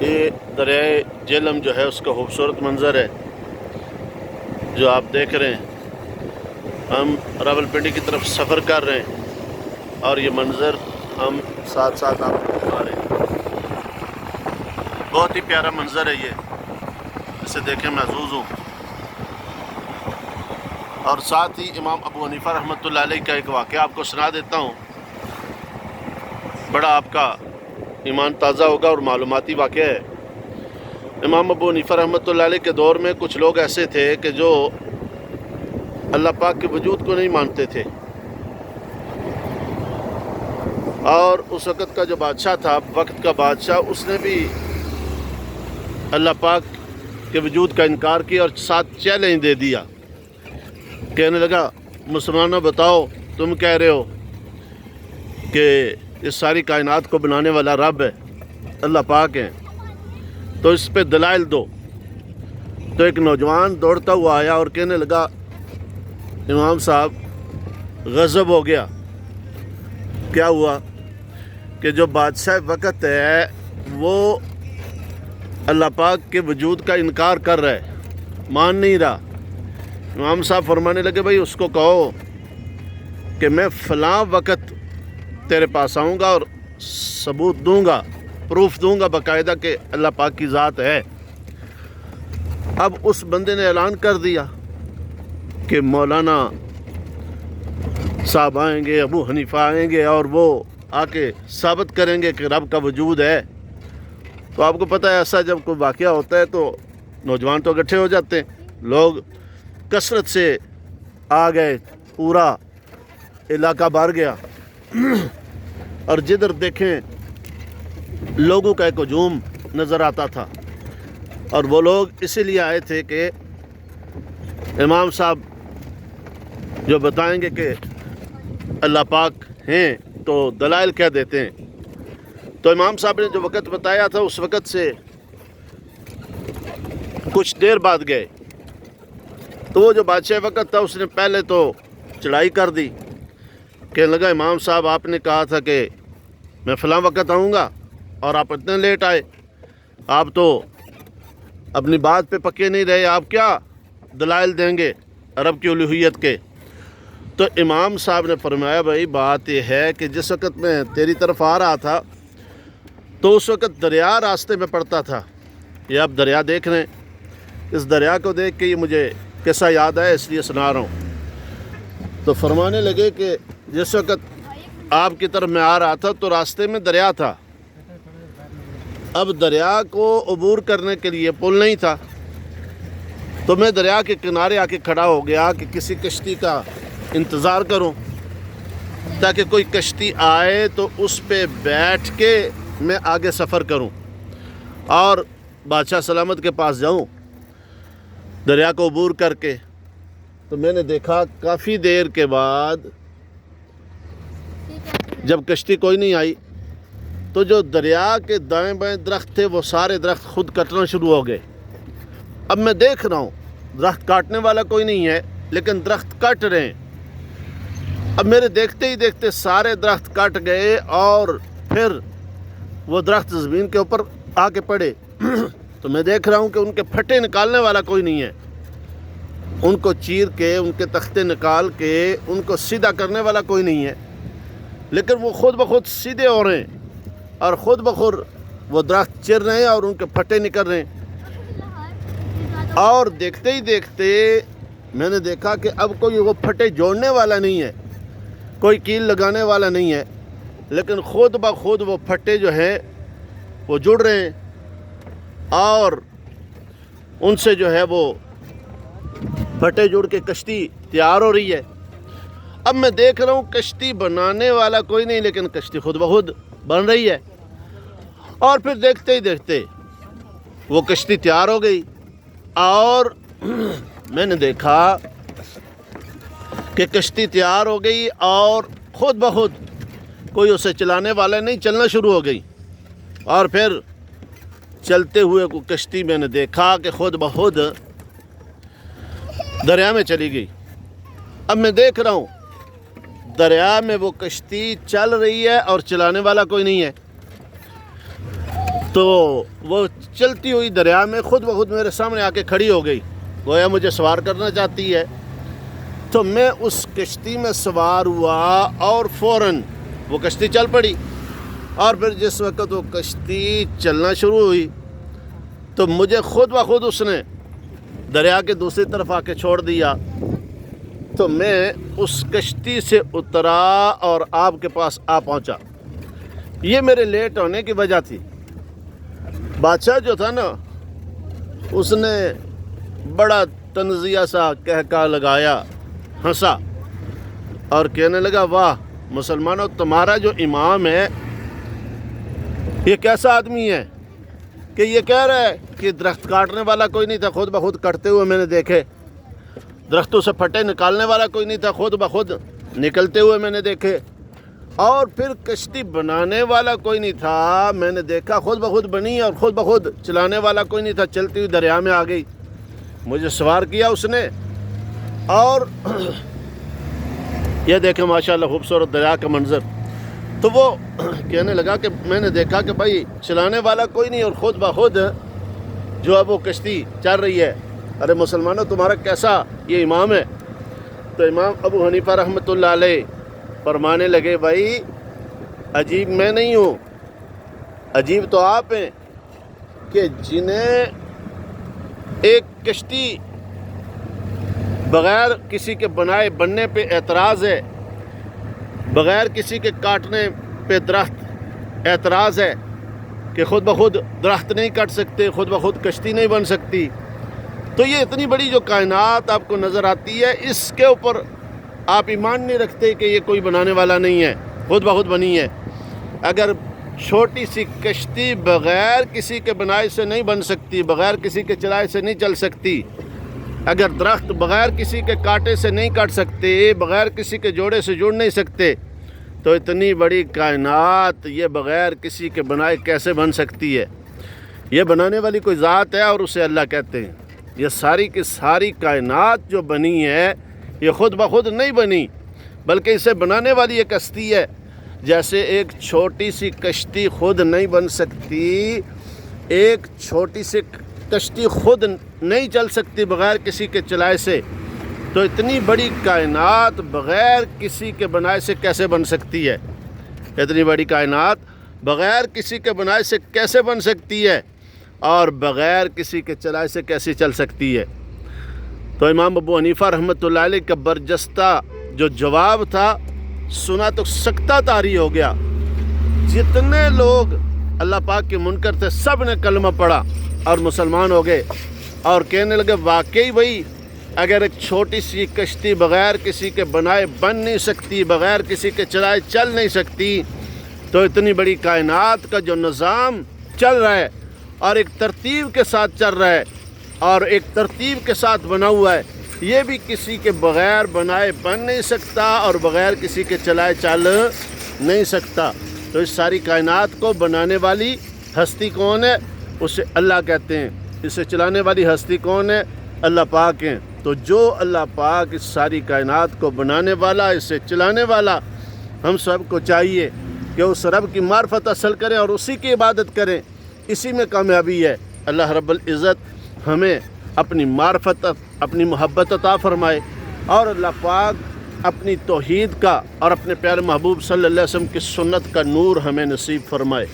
یہ دریائے جہلم جو ہے اس کا خوبصورت منظر ہے جو آپ دیکھ رہے ہیں۔ ہم راولپنڈی کی طرف سفر کر رہے ہیں اور یہ منظر ہم ساتھ ساتھ آپ کو دکھا رہے ہیں۔ بہت ہی پیارا منظر ہے یہ، اسے دیکھیں محظوظ ہوں۔ اور ساتھ ہی امام ابو حنیفہ رحمۃ اللہ علیہ کا ایک واقعہ آپ کو سنا دیتا ہوں، بڑا آپ کا ایمان تازہ ہوگا اور معلوماتی واقعہ ہے۔ امام ابو حنیفہ رحمۃ اللہ علیہ کے دور میں کچھ لوگ ایسے تھے کہ جو اللہ پاک کے وجود کو نہیں مانتے تھے، اور اس وقت کا جو بادشاہ تھا، وقت کا بادشاہ، اس نے بھی اللہ پاک کے وجود کا انکار کیا اور ساتھ چیلنج دے دیا۔ کہنے لگا مسلمانوں بتاؤ تم کہہ رہے ہو کہ اس ساری کائنات کو بنانے والا رب ہے، اللہ پاک ہے، تو اس پہ دلائل دو۔ تو ایک نوجوان دوڑتا ہوا آیا اور کہنے لگا امام صاحب غضب ہو گیا۔ کیا ہوا کہ جو بادشاہ وقت ہے وہ اللہ پاک کے وجود کا انکار کر رہا ہے، مان نہیں رہا۔ امام صاحب فرمانے لگے بھائی اس کو کہو کہ میں فلاں وقت تیرے پاس آؤں گا اور ثبوت دوں گا، پروف دوں گا باقاعدہ کہ اللہ پاک کی ذات ہے۔ اب اس بندے نے اعلان کر دیا کہ مولانا صاحب آئیں گے، ابو حنیفہ آئیں گے اور وہ آ کے ثابت کریں گے کہ رب کا وجود ہے۔ تو آپ کو پتہ ہے ایسا جب کوئی واقعہ ہوتا ہے تو نوجوان تو اکٹھے ہو جاتے ہیں، لوگ کثرت سے آ گئے، پورا علاقہ بھر گیا اور جدھر دیکھیں لوگوں کا ایک ہجوم نظر آتا تھا، اور وہ لوگ اسی لیے آئے تھے کہ امام صاحب جو بتائیں گے کہ اللہ پاک ہیں تو دلائل کہہ دیتے ہیں۔ تو امام صاحب نے جو وقت بتایا تھا اس وقت سے کچھ دیر بعد گئے، تو وہ جو بادشاہ وقت تھا اس نے پہلے تو چڑھائی کر دی، کہنے لگا امام صاحب آپ نے کہا تھا کہ میں فلاں وقت آؤں گا اور آپ اتنے لیٹ آئے، آپ تو اپنی بات پہ پکے نہیں رہے، آپ کیا دلائل دیں گے رب کی الوہیت کے؟ تو امام صاحب نے فرمایا بھائی بات یہ ہے کہ جس وقت میں تیری طرف آ رہا تھا تو اس وقت دریا راستے میں پڑتا تھا، یہ آپ دریا دیکھ رہے ہیں، اس دریا کو دیکھ کے یہ مجھے قصہ یاد آیا اس لیے سنا رہا ہوں۔ تو فرمانے لگے کہ جس وقت آپ کی طرف میں آ رہا تھا تو راستے میں دریا تھا، اب دریا کو عبور کرنے کے لیے پل نہیں تھا، تو میں دریا کے کنارے آ کے کھڑا ہو گیا کہ کسی کشتی کا انتظار کروں تاکہ کوئی کشتی آئے تو اس پہ بیٹھ کے میں آگے سفر کروں اور بادشاہ سلامت کے پاس جاؤں دریا کو عبور کر کے۔ تو میں نے دیکھا کافی دیر کے بعد جب کشتی کوئی نہیں آئی تو جو دریا کے دائیں بائیں درخت تھے وہ سارے درخت خود کٹنا شروع ہو گئے۔ اب میں دیکھ رہا ہوں درخت کاٹنے والا کوئی نہیں ہے لیکن درخت کٹ رہے ہیں۔ اب میرے دیکھتے ہی دیکھتے سارے درخت کٹ گئے اور پھر وہ درخت زمین کے اوپر آ کے پڑے۔ تو میں دیکھ رہا ہوں کہ ان کے پھٹے نکالنے والا کوئی نہیں ہے، ان کو چیر کے ان کے تختے نکال کے ان کو سیدھا کرنے والا کوئی نہیں ہے، لیکن وہ خود بخود سیدھے ہو رہے ہیں اور خود بخود وہ درخت چر رہے ہیں اور ان کے پھٹے نکل رہے ہیں۔ اور دیکھتے ہی دیکھتے میں نے دیکھا کہ اب کوئی وہ پھٹے جوڑنے والا نہیں ہے، کوئی کیل لگانے والا نہیں ہے، لیکن خود بخود وہ پھٹے جو ہیں وہ جڑ رہے ہیں اور ان سے جو ہے وہ پھٹے جڑ کے کشتی تیار ہو رہی ہے۔ اب میں دیکھ رہا ہوں کشتی بنانے والا کوئی نہیں لیکن کشتی خود بخود بن رہی ہے، اور پھر دیکھتے ہی دیکھتے وہ کشتی تیار ہو گئی اور میں نے دیکھا کہ کشتی تیار ہو گئی اور خود بخود کوئی اسے چلانے والا نہیں، چلنا شروع ہو گئی، اور پھر چلتے ہوئے کو کشتی میں نے دیکھا کہ خود بخود دریا میں چلی گئی۔ اب میں دیکھ رہا ہوں دریا میں وہ کشتی چل رہی ہے اور چلانے والا کوئی نہیں ہے، تو وہ چلتی ہوئی دریا میں خود بخود میرے سامنے آ کے کھڑی ہو گئی، گویا مجھے سوار کرنا چاہتی ہے۔ تو میں اس کشتی میں سوار ہوا اور فوراً وہ کشتی چل پڑی، اور پھر جس وقت وہ کشتی چلنا شروع ہوئی تو مجھے خود بخود اس نے دریا کے دوسری طرف آ کے چھوڑ دیا۔ تو میں اس کشتی سے اترا اور آپ کے پاس آ پہنچا۔ یہ میرے لیٹ ہونے کی وجہ تھی۔ بادشاہ جو تھا نا، اس نے بڑا تنزیہ سا کہکا لگایا، ہنسا اور کہنے لگا، واہ مسلمانوں، تمہارا جو امام ہے یہ کیسا آدمی ہے کہ یہ کہہ رہا ہے کہ درخت کاٹنے والا کوئی نہیں تھا، خود بخود کٹتے ہوئے میں نے دیکھے، درختوں سے پھٹے نکالنے والا کوئی نہیں تھا، خود بخود نکلتے ہوئے میں نے دیکھے، اور پھر کشتی بنانے والا کوئی نہیں تھا، میں نے دیکھا خود بخود بنی، اور خود بخود چلانے والا کوئی نہیں تھا، چلتی ہوئی دریا میں آ گئی، مجھے سوار کیا اس نے۔ اور یہ دیکھیں ماشاءاللہ خوبصورت دریا کا منظر۔ تو وہ کہنے لگا کہ میں نے دیکھا کہ بھائی چلانے والا کوئی نہیں اور خود بخود جو ہے وہ کشتی چل رہی ہے، ارے مسلمانوں تمہارا کیسا یہ امام ہے؟ تو امام ابو حنیفہ رحمۃ اللہ علیہ فرمانے لگے، بھائی عجیب میں نہیں ہوں، عجیب تو آپ ہیں کہ جنہیں ایک کشتی بغیر کسی کے بننے پہ اعتراض ہے، بغیر کسی کے کاٹنے پہ درخت اعتراض ہے کہ خود بخود درخت نہیں کٹ سکتے، خود بخود کشتی نہیں بن سکتی، تو یہ اتنی بڑی جو کائنات آپ کو نظر آتی ہے، اس کے اوپر آپ ایمان نہیں رکھتے کہ یہ کوئی بنانے والا نہیں ہے، خود بخود بنی ہے۔ اگر چھوٹی سی کشتی بغیر کسی کے بنائی سے نہیں بن سکتی، بغیر کسی کے چلائی سے نہیں چل سکتی، اگر درخت بغیر کسی کے کاٹے سے نہیں کٹ سکتے، بغیر کسی کے جوڑے سے جڑ نہیں سکتے، تو اتنی بڑی کائنات یہ بغیر کسی کے بنائے کیسے بن سکتی ہے؟ یہ بنانے والی کوئی ذات ہے اور اسے اللہ کہتے ہیں۔ یہ ساری کی ساری کائنات جو بنی ہے یہ خود بخود نہیں بنی، بلکہ اسے بنانے والی ایک ہستی ہے۔ جیسے ایک چھوٹی سی کشتی خود نہیں بن سکتی، ایک چھوٹی سی کشتی خود نہیں چل سکتی بغیر کسی کے چلائے سے، تو اتنی بڑی کائنات بغیر کسی کے بنائے سے کیسے بن سکتی ہے؟ اتنی بڑی کائنات بغیر کسی کے بنائے سے کیسے بن سکتی ہے، اور بغیر کسی کے چلائے سے کیسے چل سکتی ہے؟ تو امام ابو حنیفہ رحمۃ اللہ علیہ کا برجستہ جو جواب تھا سنا تو سکتہ طاری ہو گیا۔ جتنے لوگ اللہ پاک کے منکر تھے سب نے کلمہ پڑھا اور مسلمان ہو گئے، اور کہنے لگے واقعی بھائی اگر ایک چھوٹی سی کشتی بغیر کسی کے بنائے بن نہیں سکتی، بغیر کسی کے چلائے چل نہیں سکتی، تو اتنی بڑی کائنات کا جو نظام چل رہا ہے اور ایک ترتیب کے ساتھ چل رہا ہے اور ایک ترتیب کے ساتھ بنا ہوا ہے، یہ بھی کسی کے بغیر بنائے بن نہیں سکتا اور بغیر کسی کے چلائے چل نہیں سکتا۔ تو اس ساری کائنات کو بنانے والی ہستی کون ہے؟ اسے اللہ کہتے ہیں۔ اسے چلانے والی ہستی کون ہے؟ اللہ پاک ہیں۔ تو جو اللہ پاک اس ساری کائنات کو بنانے والا، اسے چلانے والا، ہم سب کو چاہیے کہ اس رب کی معرفت حاصل کریں اور اسی کی عبادت کریں، اسی میں کامیابی ہے۔ اللہ رب العزت ہمیں اپنی معرفت، اپنی محبت عطا فرمائے، اور اللہ پاک اپنی توحید کا اور اپنے پیارے محبوب صلی اللہ علیہ وسلم کی سنت کا نور ہمیں نصیب فرمائے۔